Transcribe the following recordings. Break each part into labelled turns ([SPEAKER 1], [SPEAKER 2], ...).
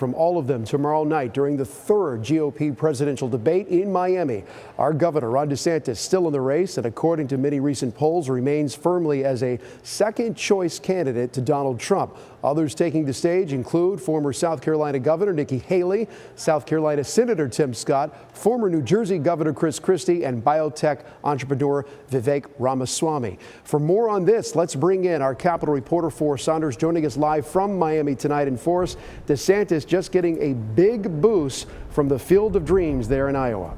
[SPEAKER 1] from all of them tomorrow night during the third GOP presidential debate in Miami. Our governor, Ron DeSantis, still in the race and according to many recent polls remains firmly as a second choice candidate to Donald Trump. Others taking the stage include former South Carolina Governor Nikki Haley, South Carolina Senator Tim Scott, former New Jersey Governor Christie, and biotech entrepreneur Vivek Ramaswamy. For more on this, let's bring in our Capitol reporter Forrest Saunders, joining us live from Miami tonight. And Forrest, DeSantis just getting a big boost from the Field of Dreams there in Iowa.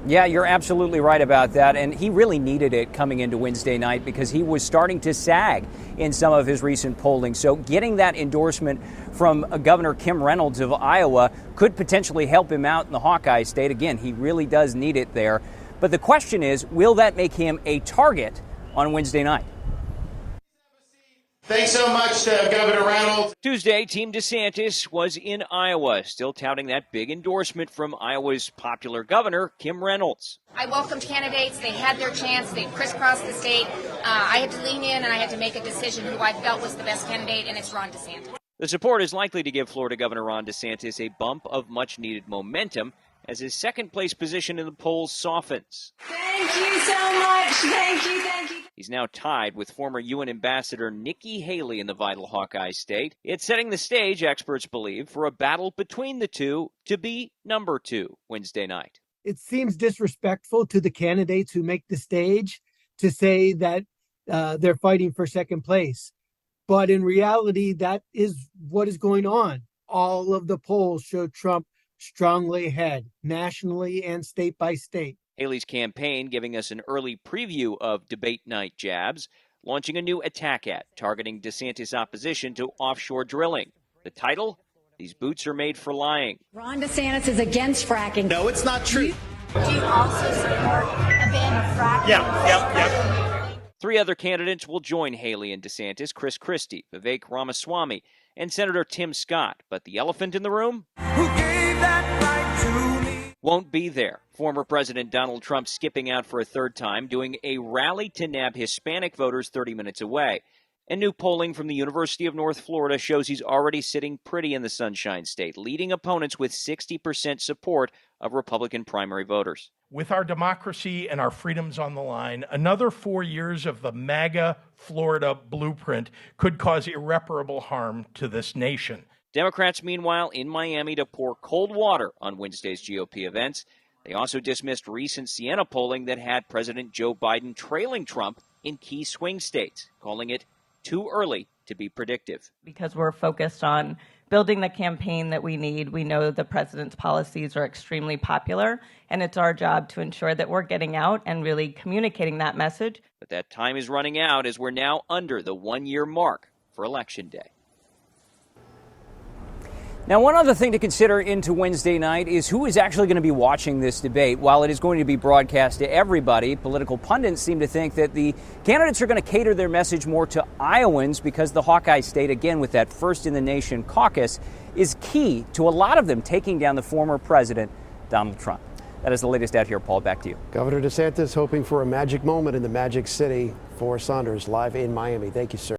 [SPEAKER 2] Yeah, you're absolutely right about that. And he really needed it coming into Wednesday night because he was starting to sag in some of his recent polling. So getting that endorsement from Governor Kim Reynolds of Iowa could potentially help him out in the Hawkeye state. Again, he really does need it there. But the question is, will that make him a target on Wednesday night?
[SPEAKER 3] Thanks so much to Governor Reynolds.
[SPEAKER 2] Tuesday, Team DeSantis was in Iowa, still touting that big endorsement from Iowa's popular governor, Kim Reynolds.
[SPEAKER 4] I welcomed candidates. They had their chance. They crisscrossed the state. I had to lean in and I had to make a decision who I felt was the best candidate, and it's Ron DeSantis.
[SPEAKER 2] The support is likely to give Florida Governor Ron DeSantis a bump of much-needed momentum as his second-place position in the polls softens.
[SPEAKER 5] Thank you so much. Thank you.
[SPEAKER 2] He's now tied with former UN Ambassador Nikki Haley in the vital Hawkeye state. It's setting the stage, experts believe, for a battle between the two to be number two Wednesday night.
[SPEAKER 6] It seems disrespectful to the candidates who make the stage to say that they're fighting for second place. But in reality, that is what is going on. All of the polls show Trump strongly ahead, nationally and state by state.
[SPEAKER 2] Haley's campaign giving us an early preview of debate night jabs, launching a new attack ad targeting DeSantis' opposition to offshore drilling. The title? These boots are made for lying.
[SPEAKER 5] Ron DeSantis is against fracking.
[SPEAKER 3] No, it's not true.
[SPEAKER 4] Do you also support a ban of fracking?
[SPEAKER 3] Yeah.
[SPEAKER 2] Three other candidates will join Haley and DeSantis: Christie, Vivek Ramaswamy, and Senator Tim Scott. But the elephant in the room?
[SPEAKER 7] Who gave that right to me?
[SPEAKER 2] Won't be there. Former President Donald Trump skipping out for a third time, doing a rally to nab Hispanic voters 30 minutes away. And new polling from the University of North Florida shows he's already sitting pretty in the Sunshine State, leading opponents with 60% support of Republican primary voters.
[SPEAKER 8] With our democracy and our freedoms on the line, another 4 years of the MAGA Florida blueprint could cause irreparable harm to this nation.
[SPEAKER 2] Democrats, meanwhile, in Miami to pour cold water on Wednesday's GOP events. They also dismissed recent Siena polling that had President Joe Biden trailing Trump in key swing states, calling it too early to be predictive.
[SPEAKER 9] Because we're focused on building the campaign that we need. We know the president's policies are extremely popular, and it's our job to ensure that we're getting out and really communicating that message.
[SPEAKER 2] But that time is running out as we're now under the one-year mark for Election Day. Now, one other thing to consider into Wednesday night is who is actually going to be watching this debate. While it is going to be broadcast to everybody, political pundits seem to think that the candidates are going to cater their message more to Iowans because the Hawkeye state, again, with that first-in-the-nation caucus, is key to a lot of them taking down the former president, Donald Trump. That is the latest out here. Paul, back to you.
[SPEAKER 1] Governor DeSantis hoping for a magic moment in the Magic City. Forrest Saunders live in Miami. Thank you, sir.